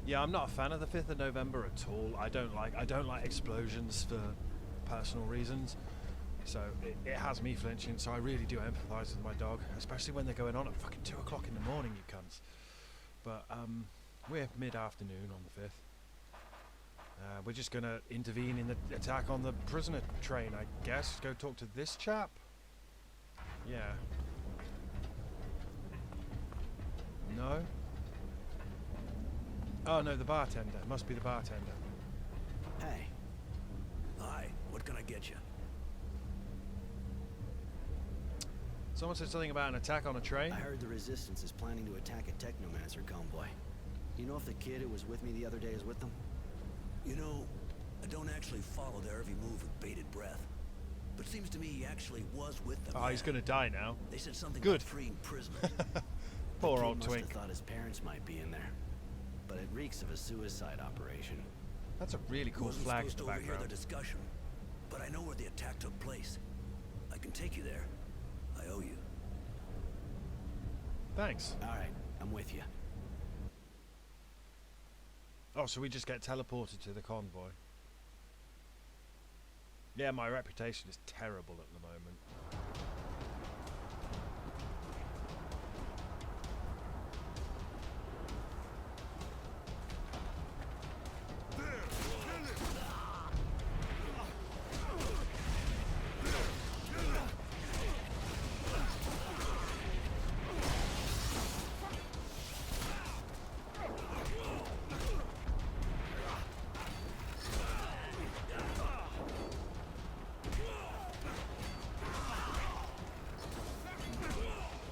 Yeah, I'm not a fan of the 5th of November at all. I don't like explosions for personal reasons. So it has me flinching, so I really do empathise with my dog, especially when they're going on at fucking 2 o'clock in the morning, you cunts. But we're mid-afternoon on the 5th. We're just going to intervene in the attack on the prisoner train, I guess. Go talk to this chap? Yeah. No? Oh no, the bartender. Must be the bartender. Hey. Hi, what can I get you? Someone said something about an attack on a train? I heard the Resistance is planning to attack a Technomancer convoy. You know if the kid who was with me the other day is with them? You know, I don't actually follow their every move with bated breath. But it seems to me he actually was with them. Oh, he's gonna die now. They said something Good. about freeing prisoners. Poor old must Twink. have thought his parents might be in there. But it reeks of a suicide operation. That's a really cool Wasn't flag in supposed the to overhear background. the discussion, but I know where the attack took place. I can take you there. I owe you. Thanks. Alright, I'm with you. Oh, so we just get teleported to the convoy. Yeah, my reputation is terrible at the moment.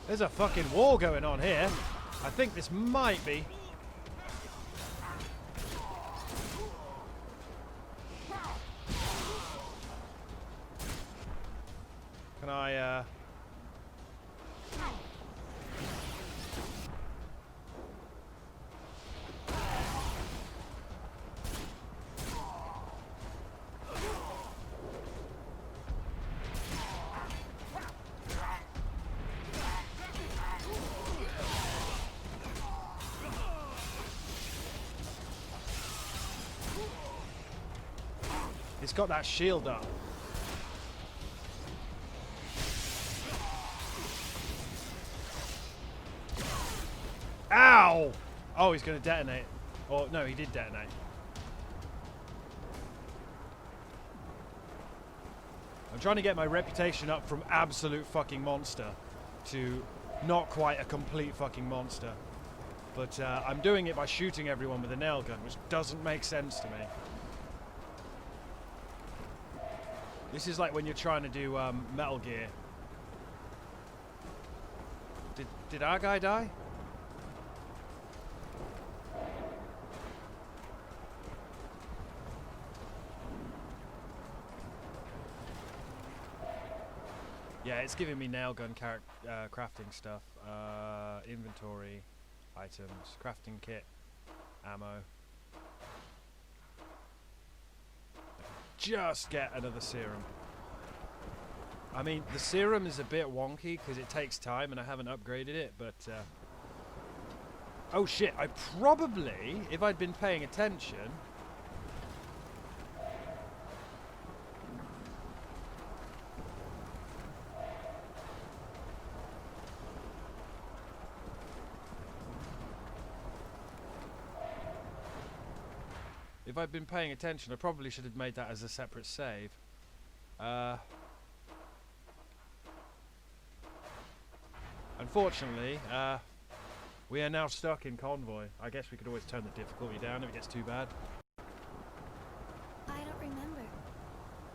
There's a fucking war going on here. I think this might be. Can I, It's got that shield up. Ow! Oh, he's going to detonate. Or, no, he did detonate. I'm trying to get my reputation up from absolute fucking monster to not quite a complete fucking monster. But I'm doing it by shooting everyone with a nail gun, which doesn't make sense to me. This is like when you're trying to do Metal Gear. Did our guy die? Yeah, it's giving me nail gun crafting stuff. Inventory, items, crafting kit, ammo. Just get another serum. I mean, the serum is a bit wonky because it takes time and I haven't upgraded it, but oh shit, I probably, if I'd been paying attention, I probably should have made that as a separate save. Unfortunately, we are now stuck in convoy. I guess we could always turn the difficulty down if it gets too bad. I don't remember.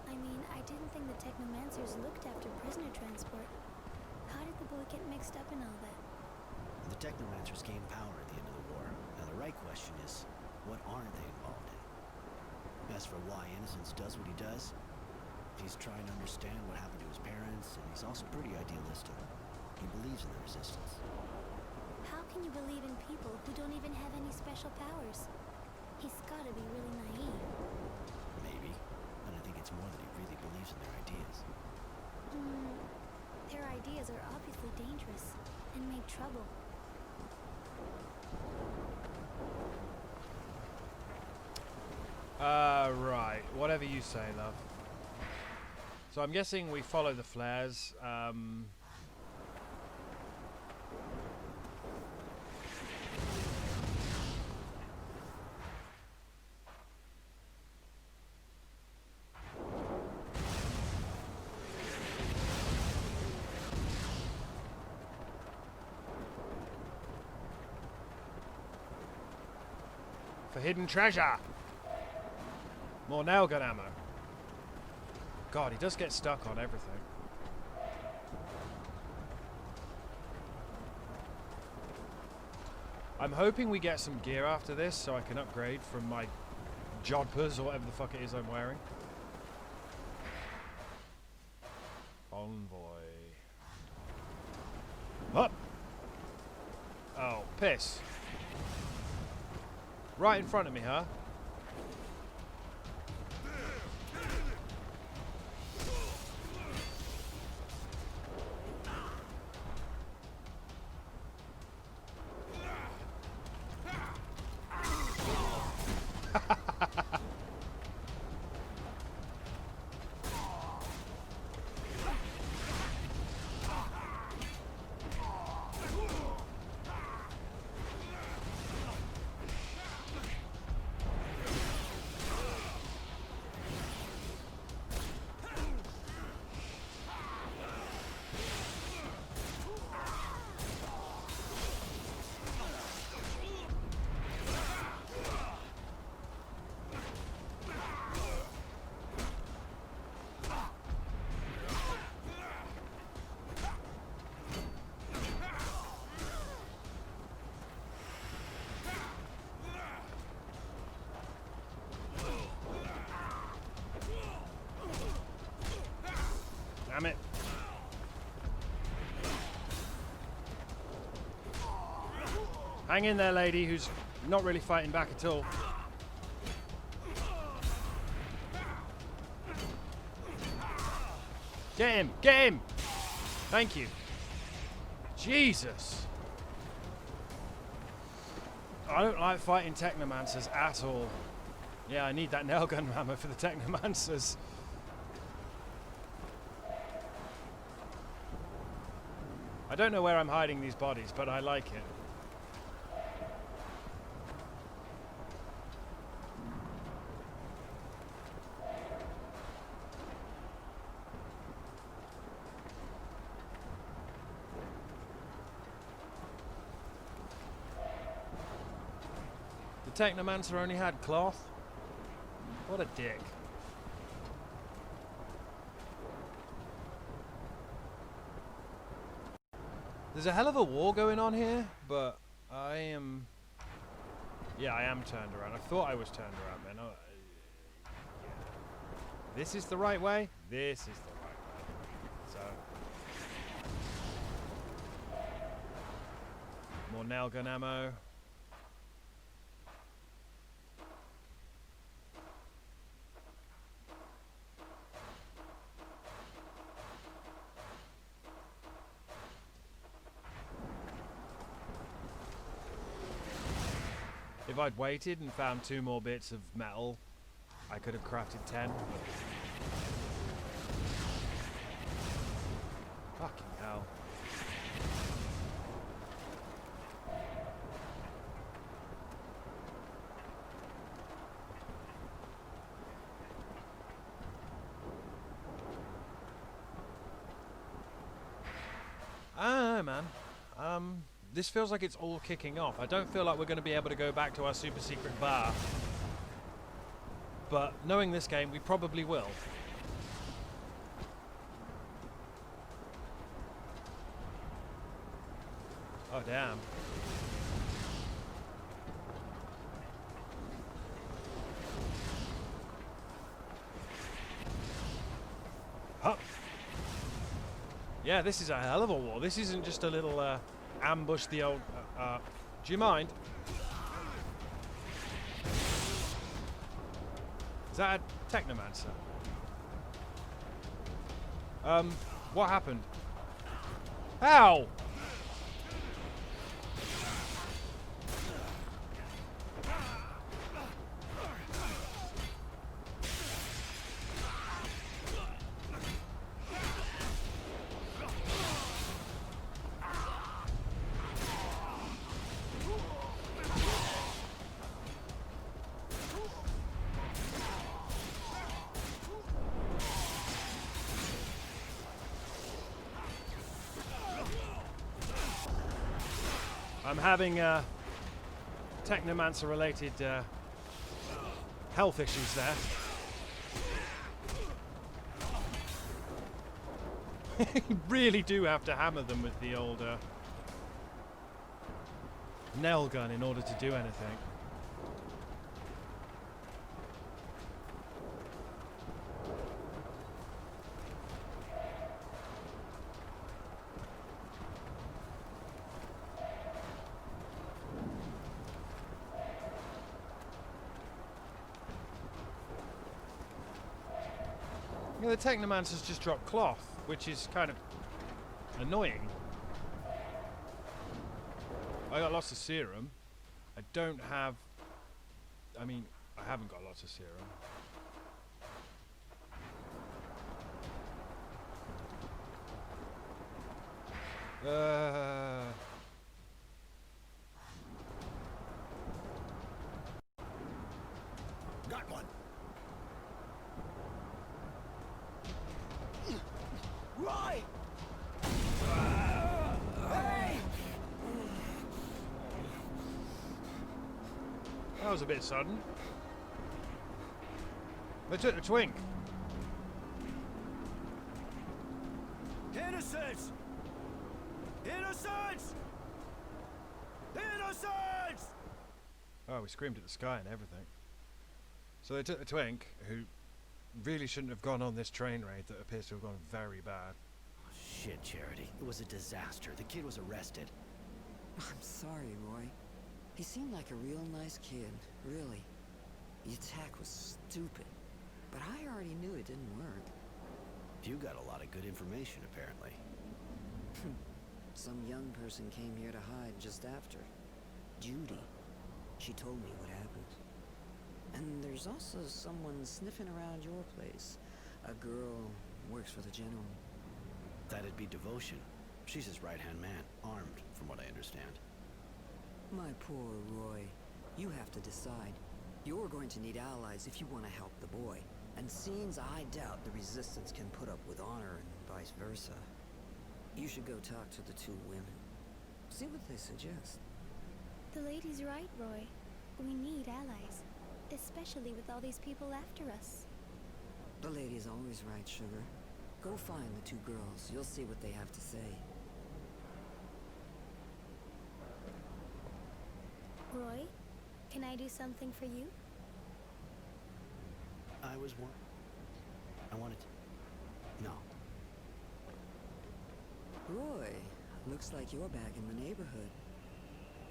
I mean, I didn't think the Technomancers looked after prisoner transport. How did the boy get mixed up in all that? The Technomancers gained power at the end of the war. Now the right question is, what aren't they involved in? As for why Innocence does what he does, he's trying to understand what happened to his parents, and he's also pretty idealistic. He believes in the Resistance. How can you believe in people who don't even have any special powers? He's gotta be really naive. Maybe, but I think it's more that he really believes in their ideas. Their ideas are obviously dangerous and make trouble. Right. Whatever you say, love. So I'm guessing we follow the flares. For hidden treasure. More nail gun ammo. God, he does get stuck on everything. I'm hoping we get some gear after this so I can upgrade from my jodhpurs or whatever the fuck it is I'm wearing. Envoy. Up! Oh, piss. Right in front of me, huh? Damn it. Hang in there, lady, who's not really fighting back at all. Get him! Get him! Thank you. Jesus. I don't like fighting Technomancers at all. Yeah, I need that nail gun ammo for the Technomancers. I don't know where I'm hiding these bodies, but I like it. The Technomancer only had cloth? What a dick. There's a hell of a war going on here, but I am... Yeah, I am turned around. I thought I was turned around then. Oh, yeah. This is the right way? This is the right way. So... More nail gun ammo. If I'd waited and found 2 more bits of metal, I could have crafted 10. Fucking hell. I don't know, man. This feels like it's all kicking off. I don't feel like we're going to be able to go back to our super secret bar. But knowing this game, we probably will. Oh, damn. Huh. Yeah, this is a hell of a war. This isn't just a little... ambush the old... do you mind? Is that a Technomancer? What happened? How? I'm having Technomancer related health issues there. You really do have to hammer them with the old nail gun in order to do anything. Yeah, the Technomancer's just dropped cloth, which is kind of annoying. I got lots of serum. I don't have... I mean, I haven't got lots of serum. Got one. Roy! Hey! That was a bit sudden. They took the twink. Innocence! Innocence! Innocence! Oh, we screamed at the sky and everything. So they took the twink, who really shouldn't have gone on this train raid that appears to have gone very bad. Shit, Charity. It was a disaster. The kid was arrested. I'm sorry, Roy. He seemed like a real nice kid, really. The attack was stupid, but I already knew it didn't work. You got a lot of good information, apparently. Some young person came here to hide just after. Judy. She told me what happened. And there's also someone sniffing around your place. A girl works for the general. That'd be Devotion. She's his right-hand man, armed, from what I understand. My poor Roy. You have to decide. You're going to need allies if you want to help the boy. And seems I doubt the Resistance can put up with honor and vice versa. You should go talk to the two women. See what they suggest. The lady's right, Roy. We need allies. Especially with all these people after us. The lady's always right, Sugar. Go find the two girls. You'll see what they have to say. Roy, can I do something for you? I wanted to... No. Roy, looks like you're back in the neighborhood.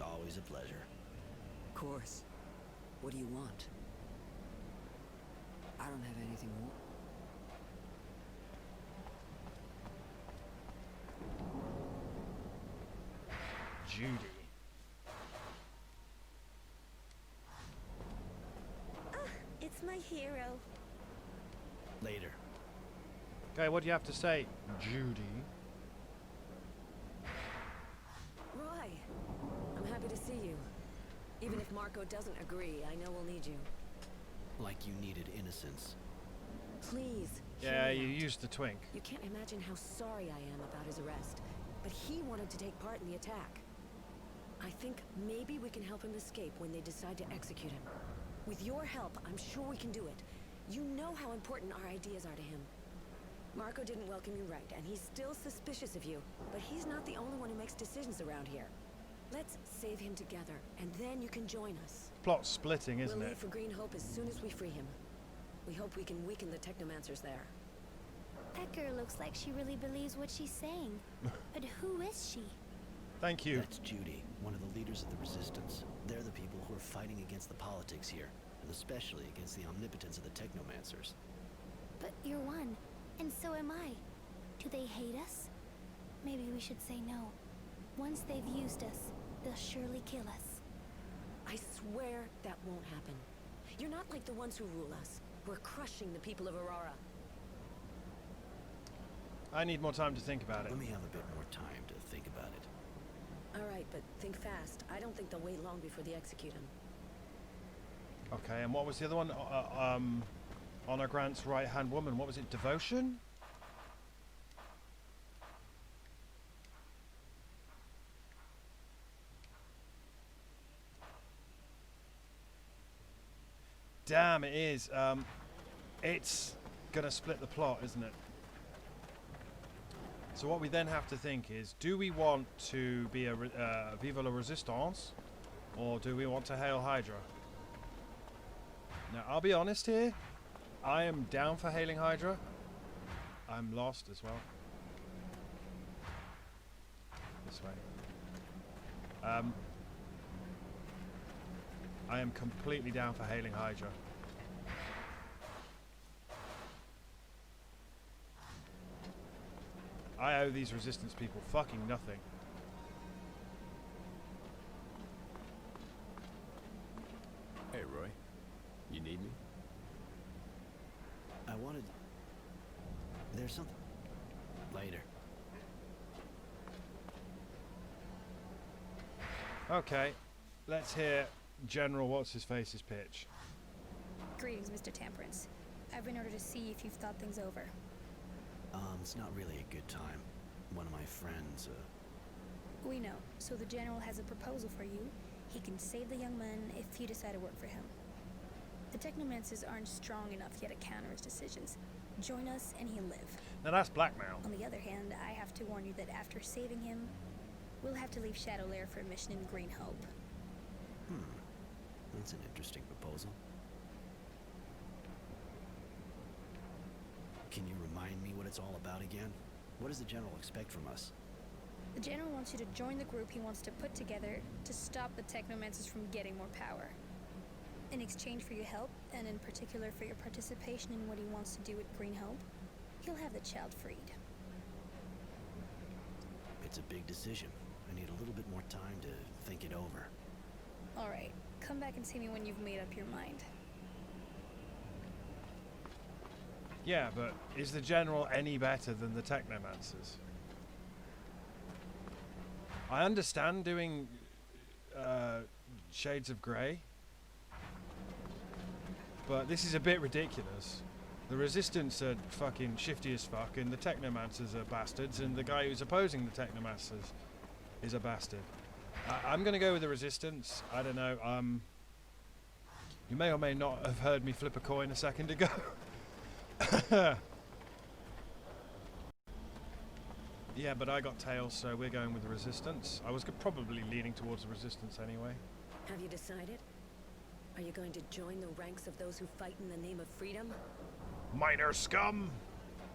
Always a pleasure. Of course. What do you want? I don't have anything more. Judy. It's my hero. Later. Okay, what do you have to say, Judy? Roy, I'm happy to see you. Even if Marco doesn't agree, I know we'll need you. Like you needed innocence. Please, hear Yeah, me you out. used the twink. You can't imagine how sorry I am about his arrest, but he wanted to take part in the attack. I think maybe we can help him escape when they decide to execute him. With your help, I'm sure we can do it. You know how important our ideas are to him. Marco didn't welcome you right, and he's still suspicious of you, but he's not the only one who makes decisions around here. Let's save him together, and then you can join us. Plot splitting, isn't We'll it? leave for Green Hope as soon as we free him. We hope we can weaken the Technomancers there. That girl looks like she really believes what she's saying. But who is she? Thank you. That's Judy, one of the leaders of the Resistance. They're the people who are fighting against the politics here, and especially against the omnipotence of the Technomancers. But you're one, and so am I. Do they hate us? Maybe we should say no. Once they've used us, they'll surely kill us. I swear that won't happen. You're not like the ones who rule us. We're crushing the people of Aurora. I need more time to think about it. Let me have a bit more time to think about it. All right, but think fast. I don't think they'll wait long before they execute him. Okay, and what was the other one? Honor Grant's right-hand woman. What was it? Devotion? Damn, it is. It's gonna split the plot, isn't it? So what we then have to think is, do we want to be a Vive la Resistance, or do we want to Hail Hydra? Now, I'll be honest here. I am down for hailing Hydra. I'm lost as well. This way. I am completely down for hailing Hydra. I owe these resistance people fucking nothing. Hey, Roy. You need me? I wanted... There's something... Later. Okay, let's hear General What's-His-Face's pitch. Greetings, Mr. Temperance. I've been ordered to see if you've thought things over. It's not really a good time. One of my friends, We know, so the General has a proposal for you. He can save the young man if you decide to work for him. The Technomancers aren't strong enough yet to counter his decisions. Join us and he'll live. Now that's blackmail. On the other hand, I have to warn you that after saving him, we'll have to leave Shadow Lair for a mission in Green Hope. That's an interesting proposal. Can you remind me what it's all about again? What does the General expect from us? The General wants you to join the group he wants to put together to stop the Technomancers from getting more power. In exchange for your help, and in particular for your participation in what he wants to do with Green Hope, he'll have the child freed. It's a big decision. I need a little bit more time to think it over. Alright, come back and see me when you've made up your mind. Yeah, but is the General any better than the Technomancers? I understand doing Shades of Grey, but this is a bit ridiculous. The Resistance are fucking shifty as fuck, and the Technomancers are bastards, and the guy who's opposing the Technomancers is a bastard. I'm gonna go with the Resistance. I don't know. You may or may not have heard me flip a coin a second ago. Yeah, but I got tails, so we're going with the Resistance. I was probably leaning towards the Resistance anyway. Have you decided? Are you going to join the ranks of those who fight in the name of freedom? Minor scum!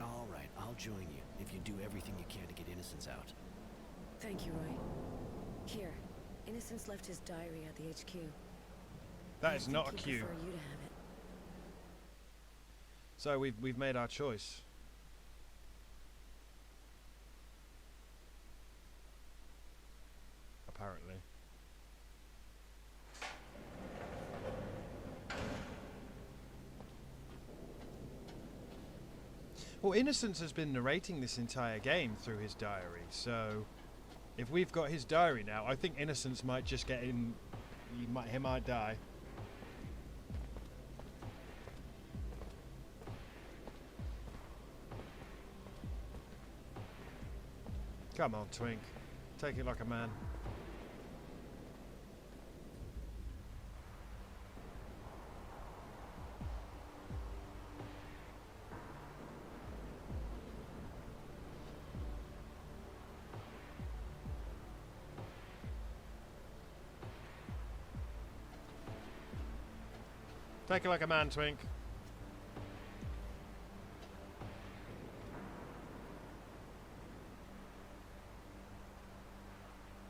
All right, I'll join you if you do everything you can to get Innocence out. Thank you, Roy. Here, Innocence left his diary at the HQ. That is not a I cue. prefer you to have it. So we've made our choice. Apparently. Well, Innocence has been narrating this entire game through his diary, so if we've got his diary now, I think Innocence might just get in. He might die. Come on, Twink. Take it like a man. Take it like a man, Twink.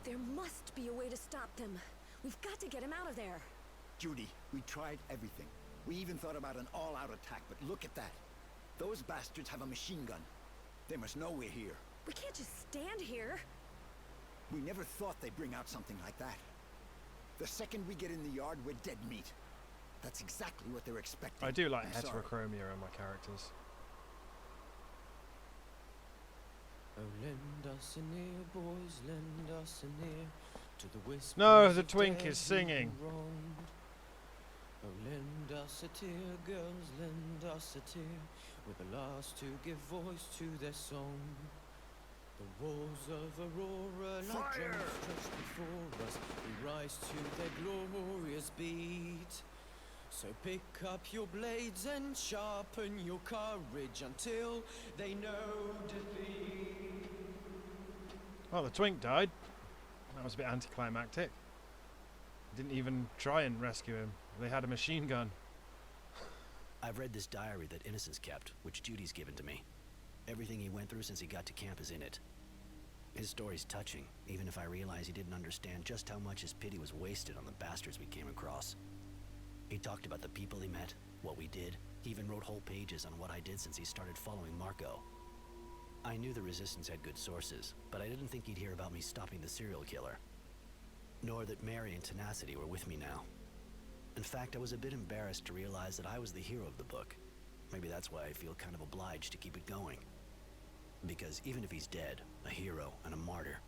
There must be a way to stop them. We've got to get him out of there. Judy, we tried everything. We even thought about an all-out attack, but look at that. Those bastards have a machine gun. They must know we're here. We can't just stand here. We never thought they'd bring out something like that. The second we get in the yard, we're dead meat. That's exactly what they're expecting. I do like I'm sorry. heterochromia in my characters. Oh, lend us an ear, boys, lend us an ear to the whispers. No, the of Twink dead is singing. who wronged. Oh, lend us a tear, girls, lend us a tear. We're the last to give voice to their song. The walls of Aurora, like drums stretched before us, we rise to their glorious beat. So pick up your blades and sharpen your courage until they know defeat. Well, the twink died. That was a bit anticlimactic. Didn't even try and rescue him. They had a machine gun. I've read this diary that Innocence kept, which Judy's given to me. Everything he went through since he got to camp is in it. His story's touching, even if I realize he didn't understand just how much his pity was wasted on the bastards we came across. He talked about the people he met, what we did. He even wrote whole pages on what I did since he started following Marco. I knew the Resistance had good sources, but I didn't think he'd hear about me stopping the serial killer. Nor that Mary and Tenacity were with me now. In fact, I was a bit embarrassed to realize that I was the hero of the book. Maybe that's why I feel kind of obliged to keep it going. Because even if he's dead, a hero and a martyr,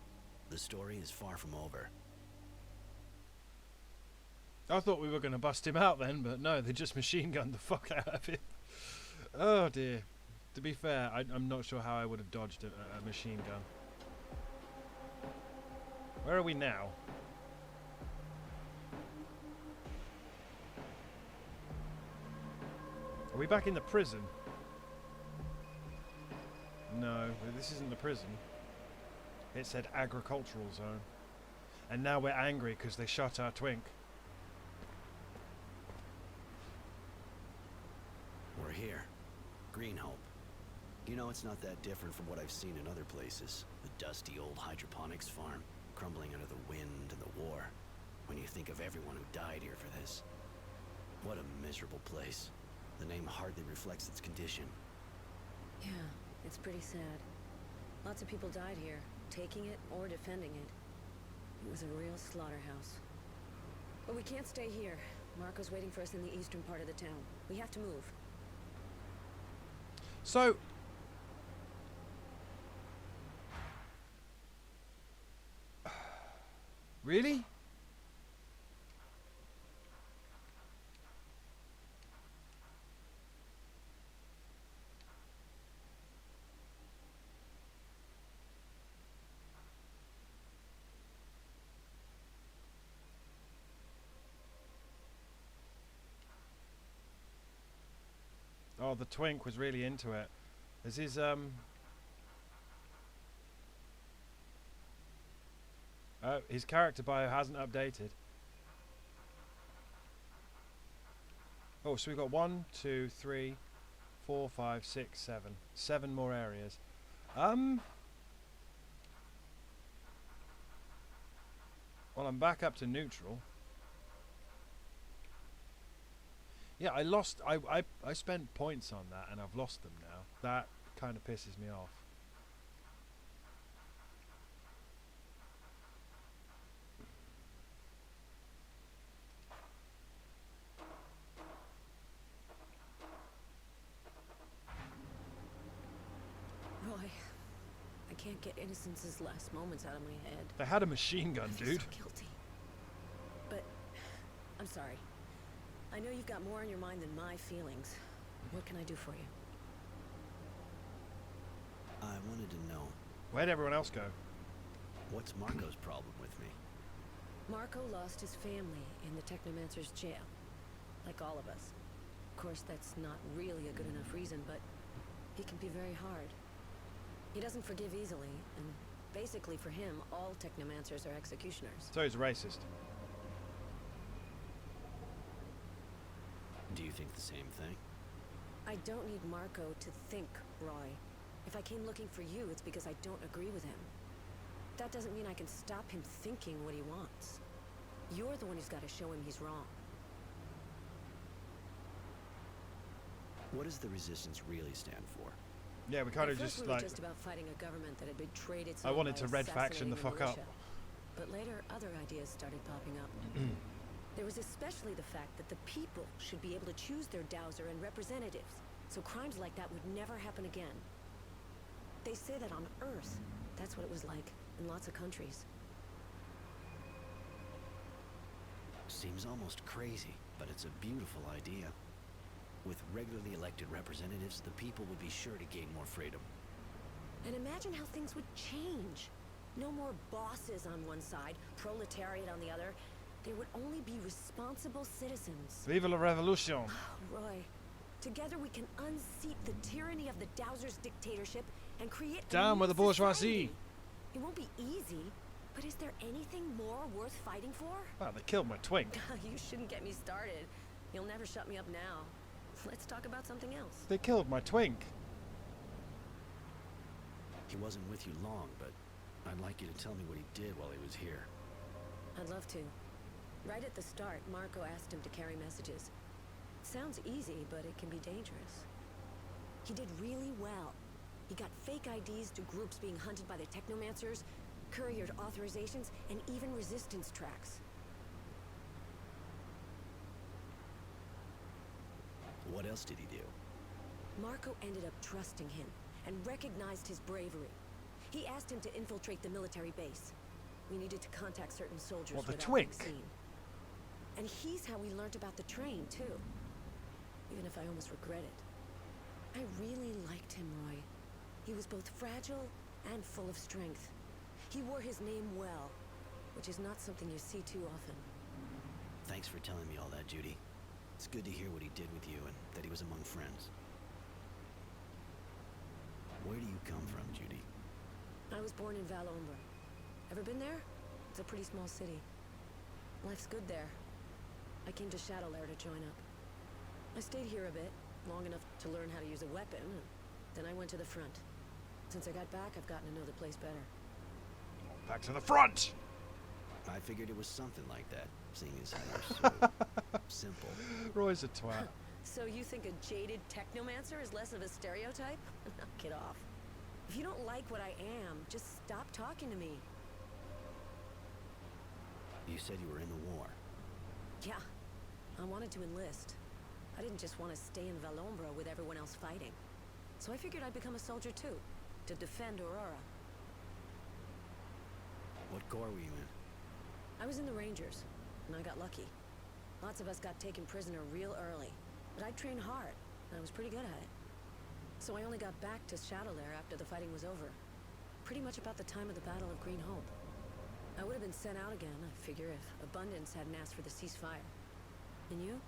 the story is far from over. I thought we were going to bust him out then, but no, they just machine gunned the fuck out of him. Oh dear. To be fair, I'm not sure how I would have dodged a machine gun. Where are we now? Are we back in the prison? No, this isn't the prison. It said agricultural zone. And now we're angry because they shot our twink. We're here. Green Hope. You know, it's not that different from what I've seen in other places. The dusty old hydroponics farm, crumbling under the wind and the war. When you think of everyone who died here for this. What a miserable place. The name hardly reflects its condition. Yeah, it's pretty sad. Lots of people died here, taking it or defending it. It was a real slaughterhouse. But we can't stay here. Marco's waiting for us in the eastern part of the town. We have to move. So... Really? Oh, the twink was really into it. Is his his character bio hasn't updated. Oh, so we've got 1, 2, 3, 4, 5, 6, 7. 7 more areas. Well, I'm back up to neutral. Yeah, I spent points on that and I've lost them now. That kind of pisses me off. Roy, I can't get Innocence's last moments out of my head. They had a machine gun, I feel dude. so guilty. But I'm sorry. I know you've got more on your mind than my feelings. What can I do for you? I wanted to know, Where'd everyone else go? what's Marco's problem with me? Marco lost his family in the Technomancer's jail. Like all of us. Of course, that's not really a good enough reason, but he can be very hard. He doesn't forgive easily, and basically for him, all Technomancers are executioners. So he's a racist. Do you think the same thing? I don't need Marco to think, Roy. If I came looking for you, it's because I don't agree with him. That doesn't mean I can stop him thinking what he wants. You're the one who's got to show him he's wrong. What does the Resistance really stand for? Yeah, we kind of At first just we were like... just about fighting a government that had betrayed its I own wanted by to red faction the assassinating fuck up. militia. But later, other ideas started popping up. There was especially the fact that the people should be able to choose their dowser and representatives, so crimes like that would never happen again. They say that on Earth, that's what it was like, in lots of countries. Seems almost crazy, but it's a beautiful idea. With regularly elected representatives, the people would be sure to gain more freedom. And imagine how things would change. No more bosses on one side, proletariat on the other. there would only be responsible citizens. Vive la revolution! Roy, together we can unseat the tyranny of the Dowser's dictatorship and create a Down new with the bourgeoisie! society. It won't be easy, but is there anything more worth fighting for? Well, they killed my twink. You shouldn't get me started. You'll never shut me up now. Let's talk about something else. They killed my twink. He wasn't with you long, but I'd like you to tell me what he did while he was here. I'd love to. Right at the start, Marco asked him to carry messages. Sounds easy, but it can be dangerous. He did really well. He got fake IDs to groups being hunted by the Technomancers, couriered authorizations, and even resistance tracks. What else did he do? Marco ended up trusting him and recognized his bravery. He asked him to infiltrate the military base. We needed to contact certain soldiers What, the without twink? being seen. And he's how we learned about the train, too. Even if I almost regret it. I really liked him, Roy. He was both fragile and full of strength. He wore his name well, which is not something you see too often. Thanks for telling me all that, Judy. It's good to hear what he did with you and that he was among friends. Where do you come from, Judy? I was born in Val-Ombre. Ever been there? It's a pretty small city. Life's good there. I came to Shadowlair to join up. I stayed here a bit, long enough to learn how to use a weapon, and then I went to the front. Since I got back, I've gotten to know the place better. Back to the front! I figured it was something like that, seeing as how you're so simple. Roy's a twat. So you think a jaded technomancer is less of a stereotype? Knock it off. If you don't like what I am, just stop talking to me. You said you were in the war. Yeah, I wanted to enlist. I didn't just want to stay in Val-Ombre with everyone else fighting. So I figured I'd become a soldier too, to defend Aurora. What corps were you in? I was in the Rangers, and I got lucky. Lots of us got taken prisoner real early, but I trained hard, and I was pretty good at it. So I only got back to Shadowlair after the fighting was over. Pretty much about the time of the Battle of Green Hope. I would have been sent out again, I figure, if Abundance hadn't asked for the ceasefire. And you?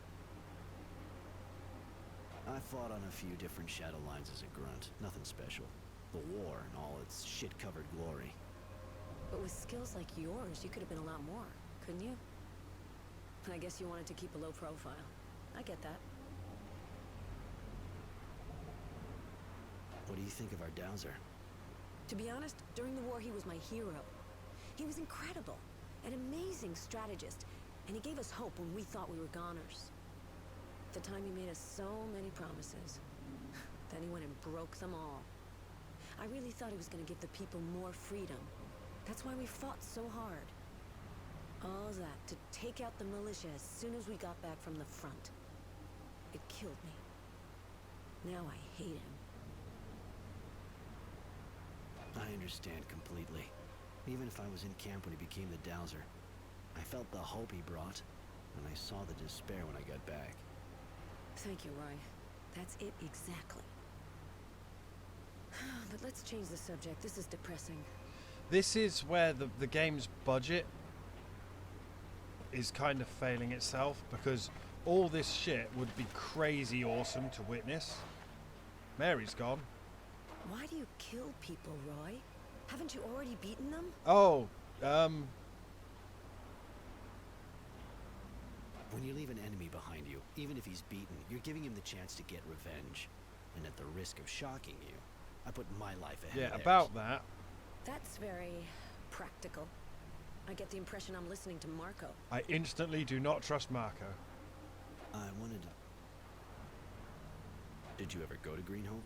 I fought on a few different shadow lines as a grunt. Nothing special. The war and all its shit-covered glory. But with skills like yours, you could have been a lot more, couldn't you? I guess you wanted to keep a low profile. I get that. What do you think of our Dowser? To be honest, during the war he was my hero. He was incredible, an amazing strategist, and he gave us hope when we thought we were goners. At the time he made us so many promises. Then he went and broke them all. I really thought he was going to give the people more freedom. That's why we fought so hard. All that to take out the militia as soon as we got back from the front. It killed me. Now I hate him. I understand completely. Even if I was in camp when he became the Dowser, I felt the hope he brought, and I saw the despair when I got back. Thank you, Roy. That's it exactly. But let's change the subject. This is depressing. This is where the game's budget is kind of failing itself, because all this shit would be crazy awesome to witness. Mary's gone. Why do you kill people, Roy? Haven't you already beaten them? Oh, When you leave an enemy behind you, even if he's beaten, you're giving him the chance to get revenge. And at the risk of shocking you, I put my life ahead yeah, of theirs. about that. That's very practical. I get the impression I'm listening to Marco. I instantly do not trust Marco. I wanted to... Did you ever go to Green Hope?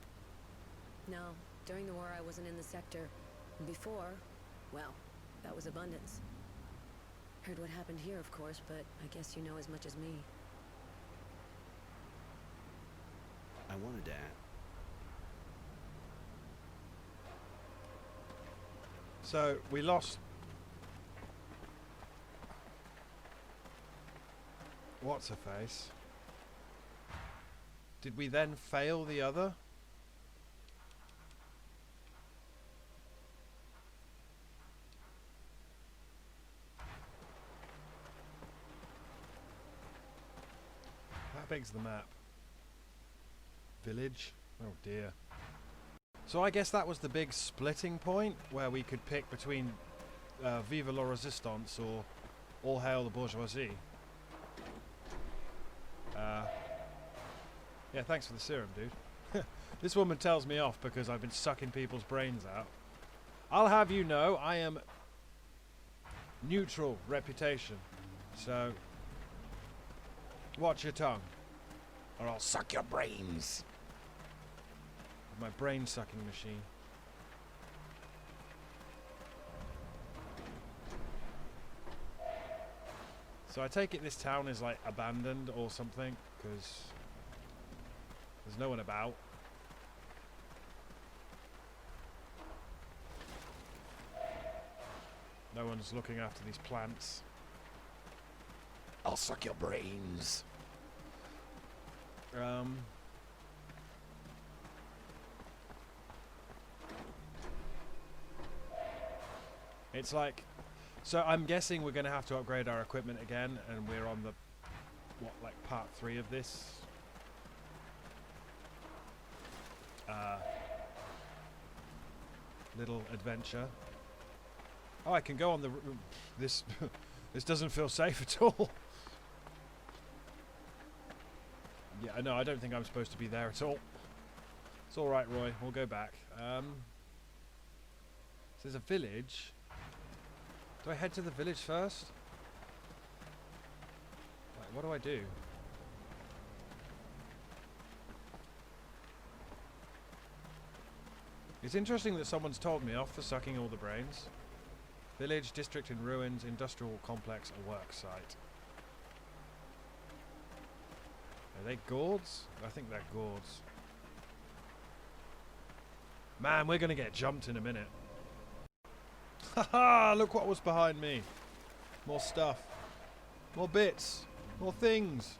No, during the war I wasn't in the sector. Before, well, that was Abundance. Heard what happened here, of course, but I guess you know as much as me. I wanted to ask... So, we lost... What's-her-face? Did we then fail the other? big's the map? Village? Oh dear. So I guess that was the big splitting point where we could pick between Vive la Resistance or All Hail the Bourgeoisie. Yeah, thanks for the serum, dude. This woman tells me off because I've been sucking people's brains out. I'll have you know, I am neutral reputation. So, watch your tongue, or I'll suck your brains. My brain sucking machine. So I take it this town is like abandoned or something, because there's no one about. No one's looking after these plants. I'll suck your brains. It's like, so I'm guessing we're going to have to upgrade our equipment again, and we're on the, what, like part 3 of this? Little adventure. Oh, I can go on the, this, this doesn't feel safe at all. Yeah, no, I don't think I'm supposed to be there at all. It's alright, Roy, we'll go back. So there's a village. Do I head to the village first? Like, what do I do? It's interesting that someone's told me off for sucking all the brains. Village, district in ruins, industrial complex, a work site. Are they gourds? I think they're gourds. Man, we're gonna get jumped in a minute. Haha, look what was behind me. More stuff. More bits. More things.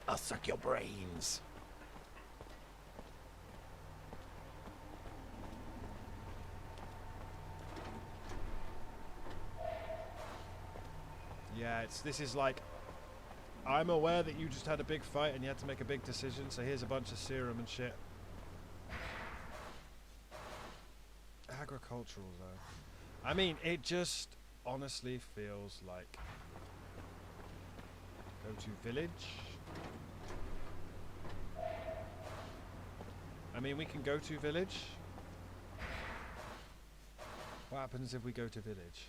I'll suck your brains. Yeah, this is like, I'm aware that you just had a big fight and you had to make a big decision, so here's a bunch of serum and shit. Agricultural though. I mean, it just honestly feels like go to village. I mean, we can go to village. What happens if we go to village?